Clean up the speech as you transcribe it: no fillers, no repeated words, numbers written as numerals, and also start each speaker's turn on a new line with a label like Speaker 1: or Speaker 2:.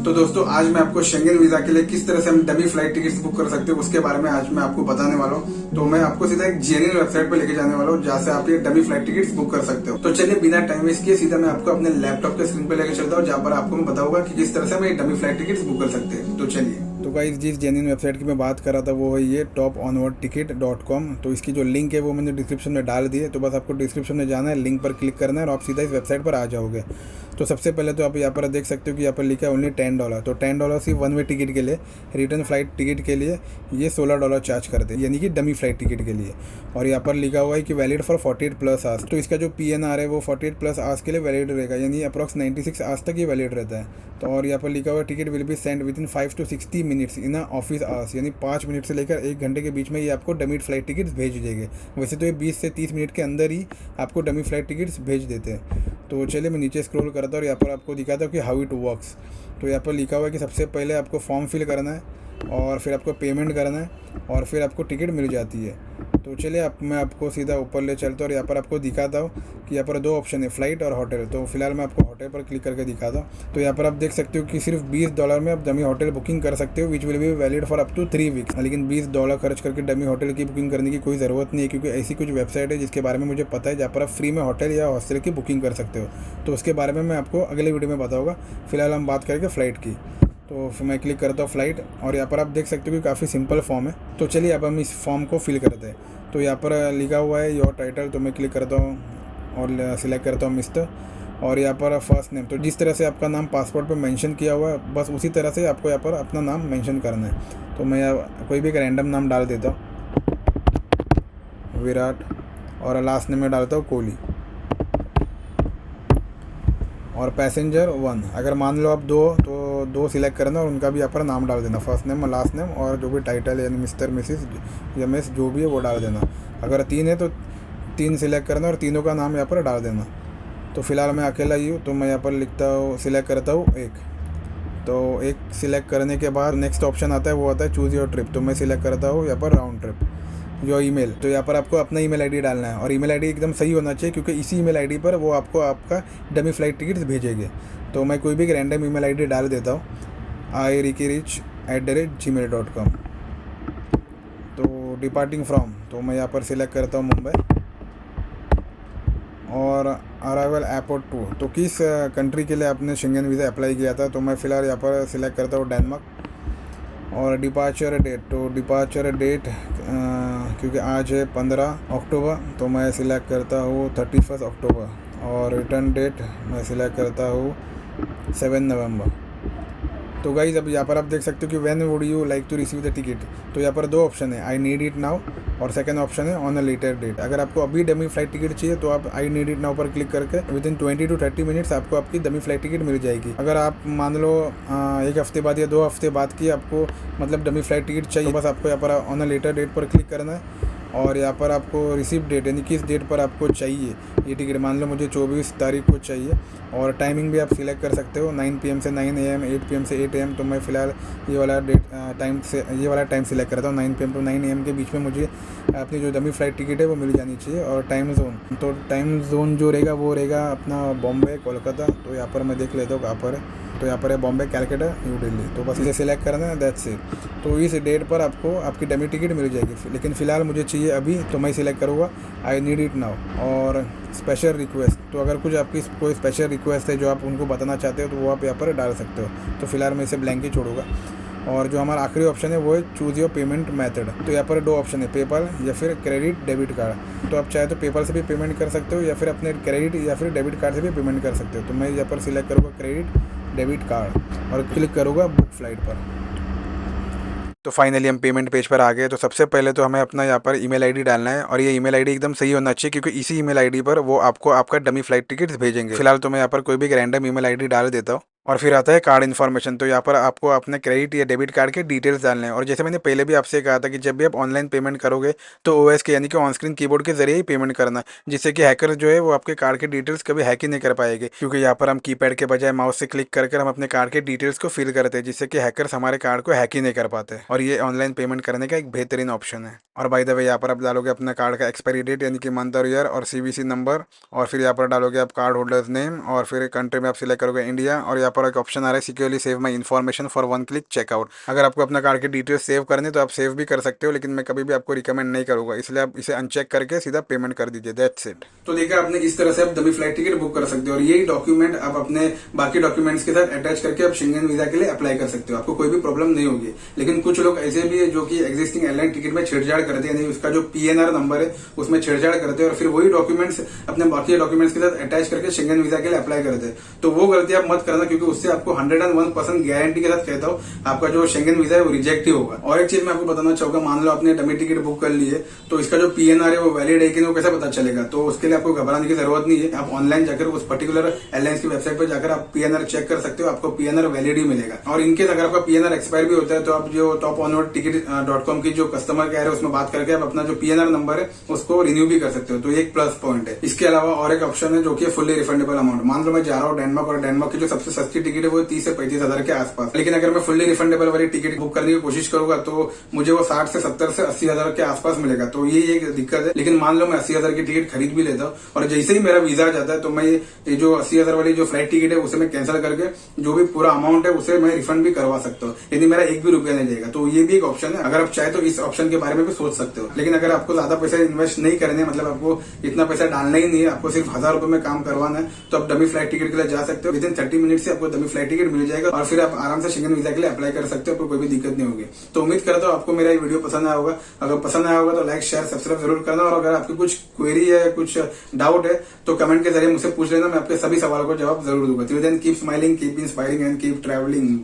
Speaker 1: तो दोस्तों आज मैं आपको शेंगेन वीजा के लिए किस तरह से हम डमी फ्लाइट टिकट्स बुक कर सकते हैं उसके बारे में आज मैं आपको बताने वाला हूँ। तो मैं आपको सीधा एक जेन्युइन वेबसाइट पर लेके जाने वाला हूँ जहाँ से आप ये डमी फ्लाइट टिकट्स बुक कर सकते हो। तो चलिए बिना टाइम वेस्ट किए सीधा मैं आपको अपने लैपटॉप के स्क्रीन पर लेके चलता हूँ जहाँ पर आपको मैं बताऊंगा कि किस तरह से हम ये डमी फ्लाइट टिकट्स बुक कर सकते हैं। तो चलिए। तो गाइस जिस जेन्युइन वेबसाइट की मैं बात कर रहा था वो है ये toponwardticket.com। तो इसकी जो लिंक है वो मैंने डिस्क्रिप्शन में डाल दी है। तो बस आपको डिस्क्रिप्शन में जाना है, लिंक पर क्लिक करना है और आप सीधा इस वेबसाइट पर आ जाओगे। तो सबसे पहले तो आप यहाँ पर देख सकते हो कि यहाँ पर लिखा है ओनली $10। तो $10 सिर्फ वन वे टिकट के लिए, रिटर्न फ्लाइट टिकट के लिए ये $16 चार्ज करते हैं, यानी कि डमी फ्लाइट टिकट के लिए। और यहाँ पर लिखा हुआ है कि वैलिड फॉर 48+ आवर्स। तो इसका जो PNR है वो 48+ आवर्स के लिए वैलिड रहेगा, यानी अप्रॉक्स 96 आवर्स तक ये वैलिड रहता है। तो और यहाँ पर लिखा हुआ है ticket will be send with in 5 to 60 minutes in office hours, यानी 5 मिनट से लेकर 1 घंटे के बीच में ये आपको डमी फ्लाइट टिकट्स भेज देंगे। वैसे तो ये 20 से 30 मिनट के अंदर ही आपको डमी फ्लाइट टिकट्स भेज देते हैं। तो चलिए मैं नीचे स्क्रॉल करता हूँ और यहाँ पर आपको दिखाता हूँ कि हाउ इट वर्क्स। तो यहाँ पर लिखा हुआ है कि सबसे पहले आपको फॉर्म फिल करना है और फिर आपको पेमेंट करना है और फिर आपको टिकट मिल जाती है। तो चलिए मैं आपको सीधा ऊपर ले चलता हूँ और यहाँ पर आपको दिखाता हूँ कि यहाँ पर 2 ऑप्शन है, फ़्लाइट और होटल। तो फिलहाल मैं आपको होटल पर क्लिक करके दिखाता हूँ। तो यहाँ पर आप देख सकते हो कि सिर्फ $20 में आप डमी होटल बुकिंग कर सकते हो, which will be valid for up to 3 weeks. लेकिन $20 खर्च करके डमी होटल की बुकिंग करने की कोई ज़रूरत नहीं है, क्योंकि ऐसी कुछ वेबसाइट है जिसके बारे में मुझे पता है जहाँ पर आप फ्री में होटल या हॉस्टल की बुकिंग कर सकते हो। तो उसके बारे में मैं आपको अगले वीडियो में बताऊँगा। फिलहाल हम बात करेंगे फ़्लाइट की। तो फिर मैं क्लिक करता हूँ फ़्लाइट और यहाँ पर आप देख सकते हो कि काफ़ी सिंपल फॉर्म है। तो चलिए अब हम इस फॉर्म को फिल करते हैं। तो यहाँ पर लिखा हुआ है योर टाइटल, तो मैं क्लिक करता हूँ और सिलेक्ट करता हूँ मिस्टर। और यहाँ पर फर्स्ट नेम, तो जिस तरह से आपका नाम पासपोर्ट पर मेंशन किया हुआ है बस उसी तरह से आपको यहाँ पर अपना नाम मेंशन करना है। तो मैं कोई भी एक रैंडम नाम डाल देता हूँ, विराट, और लास्ट नेम में डालता हूँ कोहली। और पैसेंजर 1, अगर मान लो आप 2 तो 2 सिलेक्ट करना और उनका भी यहाँ पर नाम डाल देना, फर्स्ट नेम और लास्ट नेम, और जो भी टाइटल है यानी मिस्टर, मिसिस या मिस जो भी है वो डाल देना। अगर 3 है तो 3 सिलेक्ट करना और तीनों का नाम यहाँ पर डाल देना। तो फिलहाल मैं अकेला ही हूँ तो मैं यहाँ पर लिखता हूँ, सिलेक्ट करता हूँ 1। तो 1 सिलेक्ट करने के बाद नेक्स्ट ऑप्शन आता है, वो आता है चूज़ योर ट्रिप। तो मैं सिलेक्ट करता हूँ यहाँ पर राउंड ट्रिप। जो ईमेल, तो यहाँ पर आपको अपना ईमेल आईडी डालना है और ईमेल आईडी एकदम सही होना चाहिए, क्योंकि इसी ईमेल आईडी पर वो आपको आपका डमी फ्लाइट टिकट्स भेजेंगे। तो मैं कोई भी रैंडम ईमेल आईडी डाल देता हूँ, irikirich@gmail.com। तो डिपार्टिंग फ्रॉम, तो मैं यहाँ पर सिलेक्ट करता हूँ मुंबई। और अराइवल एयरपोर्ट टू, तो किस कंट्री के लिए आपने शेंगेन वीज़ा अप्लाई किया था, तो मैं फ़िलहाल यहाँ पर सिलेक्ट करता हूँ डेनमार्क। और डिपार्चर डेट, तो डिपार्चर डेट क्योंकि आज है 15 अक्टूबर तो मैं सिलेक्ट करता हूँ 31 अक्टूबर। और रिटर्न डेट मैं सिलेक्ट करता हूँ 7 नवंबर। तो गाइज अब यहाँ पर आप देख सकते हो कि when would you like to receive the ticket. तो यहाँ पर 2 ऑप्शन है, आई नीड इट नाउ, और सेकंड ऑप्शन है ऑन अ लेटर डेट। अगर आपको अभी डमी फ्लाइट टिकट चाहिए तो आप आई नीड इट नाउ पर क्लिक करके विद इन 20 to 30 मिनट्स आपको आपकी डमी फ्लाइट टिकट मिल जाएगी। अगर आप मान लो 1 हफ्ते बाद या 2 हफ्ते बाद की आपको मतलब डमी फ्लाइट टिकट चाहिए, तो बस आपको यहाँ पर ऑन अ लेटर डेट पर क्लिक करना है और यहाँ पर आपको रिसीव डेट यानी किस डेट पर आपको चाहिए ये टिकट। मान लो मुझे 24 तारीख को चाहिए, और टाइमिंग भी आप सिलेक्ट कर सकते हो 9 PM से 9 AM, 8 PM से 8 AM। तो मैं फ़िलहाल ये वाला टाइम सिलेक्ट करता हूँ। 9 PM to 9 AM के बीच में मुझे अपनी जो डमी फ्लाइट टिकट है वो मिल जानी चाहिए। और टाइम जोन, तो टाइम जोन जो रहेगा वो रहेगा अपना बॉम्बे, कोलकाता। तो यहाँ पर मैं देख लेता हूँ कहाँ पर है। तो यहाँ पर है बॉम्बे, कैलकाटा, न्यू दिल्ली। तो बस इसे सिलेक्ट करना है, दैट्स इट। तो इस डेट पर आपको आपकी डमी टिकट मिल जाएगी, लेकिन फ़िलहाल मुझे चाहिए अभी, तो मैं सिलेक्ट करूँगा आई नीड इट नाउ। और स्पेशल रिक्वेस्ट, तो अगर कुछ आपकी कोई स्पेशल रिक्वेस्ट है जो आप उनको बताना चाहते हो तो वो आप यहाँ पर डाल सकते हो। तो फिलहाल मैं इसे ब्लैंक ही छोड़ूंगा। और जो हमारा आखिरी ऑप्शन है वो है चूज़ योर पेमेंट मेथड। तो यहाँ पर 2 ऑप्शन है, पेपल या फिर क्रेडिट डेबिट कार्ड। तो आप चाहे तो पेपल से भी पेमेंट कर सकते हो या फिर अपने क्रेडिट या फिर डेबिट कार्ड से भी पेमेंट कर सकते हो। तो मैं यहाँ पर सिलेक्ट करूँगा क्रेडिट डेबिट कार्ड और क्लिक करूँगा बुक फ्लाइट पर। तो फाइनली हम पेमेंट पेज पर आ गए। तो सबसे पहले तो हमें अपना यहाँ पर ईमेल आईडी डालना है और ये ईमेल आईडी एकदम सही होना चाहिए, क्योंकि इसी ईमेल आईडी पर वो आपको आपका डमी फ्लाइट टिकट्स भेजेंगे। फिलहाल तो मैं यहाँ पर कोई भी रैंडम ईमेल आईडी डाल देता हूँ। और फिर आता है कार्ड इन्फॉर्मेशन। तो यहाँ पर आपको अपने क्रेडिट या डेबिट कार्ड के डिटेल्स डालने हैं। और जैसे मैंने पहले भी आपसे कहा था कि जब भी आप ऑनलाइन पेमेंट करोगे तो ओएस के यानी कि ऑन स्क्रीन कीबोर्ड के जरिए ही पेमेंट करना, जिससे कि हैकर जो है वो आपके कार्ड के डिटेल्स कभी हैक ही नहीं कर पाएंगे। क्योंकि यहाँ पर हम कीपैड के बजाय माउस से क्लिक करके हम अपने कार्ड के डिटेल्स को फिल करते हैं, जिससे कि हैकर्स हमारे कार्ड को हैक ही नहीं कर पाते। और ये ऑनलाइन पेमेंट करने का एक बेहतरीन ऑप्शन है। और बाय द वे यहाँ पर आप डालोगे अपना कार्ड का एक्सपायरी डेट यानी कि मंथ और ईयर और CVC नंबर। और फिर यहाँ पर डालोगे आप कार्ड होल्डर्स नेम और फिर कंट्री में आप सिलेक्ट करोगे इंडिया। और यहाँ पर एक ऑप्शन आ रहा है securely save my information for 1 click checkout. अगर आपको अपना कार्ड की डिटेल्स सेव करनी तो आप सेव भी कर सकते हो, लेकिन मैं कभी भी आपको रिकमेंड नहीं करूंगा, इसलिए आप इसे अनचेक करके सीधा पेमेंट कर दीजिए। That's it. तो देखिए आपने इस तरह से आप डमी फ्लाइट टिकट बुक कर सकते हो और यही डॉक्यूमेंट आप अपने बाकी डॉक्यूमेंट्स के साथ अटैच करके आप शेंगेन वीजा के लिए अप्लाई कर सकते हो, आपको कोई भी प्रॉब्लम नहीं होगी। लेकिन कुछ लोग ऐसे भी है जो कि एग्जिस्टिंग एयरलाइन टिकट में छेड़छाड़ करते हैं, उसका जो PNR नंबर है उसमें छेड़छाड़ करते हैं और फिर वही डॉक्यूमेंट्स अपने बाकी डॉक्यूमेंट्स के साथ अटैच करके शेंगेन वीजा के लिए अप्लाई करते हैं। तो वो गलती आप मत करना, क्योंकि उससे आपको 101% गारंटी के साथ कहता हूँ आपका जो शेंगेन वीजा है वो रिजेक्ट ही होगा। और एक चीज मैं आपको बताना चाहूंगा, मान लो आपने डमी टिकट बुक कर ली है तो इसका जो PNR है वो वैलिड है कि नहीं वो कैसे पता चलेगा? तो उसके लिए आपको घबराने की जरूरत नहीं है, आप ऑनलाइन जाकर उस पर्टिकुलर एयरलाइंस की वेबसाइट पर जाकर आप PNR चेक कर सकते हो, आपको PNR वैलिड ही मिलेगा। और इनकेस अगर आपका PNR एक्सपायर भी होता है तो आप जो toponwardticket.com की जो कस्टमर केयर है उसमें बात करके आप अपना जो PNR नंबर है उसको रिन्यू भी कर सकते हो, तो ये एक प्लस पॉइंट है। इसके अलावा और एक ऑप्शन है जो कि फुल्ली रिफंडेबल अमाउंट। मान लो मैं जा रहा हूँ डेनमार्क और डेनमार्क की जो सबसे सस्ती टिकट है वो 30 से 35 हजार के आसपास, लेकिन अगर मैं फुल्ली रिफंडेबल वाली टिकट बुक करने की कोशिश करूंगा तो मुझे वो 60 से 70 से 80 हजार के आसपास मिलेगा, तो ये एक दिक्कत है। लेकिन मान लो मैं 80 हजार की टिकट खरीद भी लेता हूँ और जैसे ही मेरा वीजा आ जाता है तो मैं ये जो 80 हजार वाली जो फ्लाइट टिकट है उसे मैं कैंसिल करके जो भी पूरा अमाउंट है उसे मैं रिफंड भी करवा सकता हूँ, यदि मेरा एक भी रुपया नहीं जाएगा। तो ये भी एक ऑप्शन है, अगर आप चाहे तो इस ऑप्शन के बारे में भी सोच सकते हो। लेकिन अगर आपको ज्यादा पैसा इन्वेस्ट नहीं करने, मतलब आपको इतना पैसा डालना ही नहीं है, आपको सिर्फ 1000 रुपए में काम करवाना है, तो आप डमी फ्लाइट टिकट के लिए जा सकते हो। विदिन 30 मिनट से आपको डमी फ्लाइट टिकट मिल जाएगा और फिर आप आराम से शेंगेन वीजा के लिए अप्लाई कर सकते हो, आपको कोई भी दिक्कत नहीं होगी। तो उम्मीद करता हूँ आपको मेरा ये वीडियो पसंद आया होगा। अगर पसंद आया होगा तो लाइक शेयर सब्सक्राइब जरूर करना, और अगर आपकी कुछ क्वेरी है, कुछ डाउट है तो कमेंट के जरिए मुझसे पूछ लेना, मैं आपके सभी सवालों को जवाब जरूर दूंगा। Till then keep smiling, keep inspiring and keep travelling.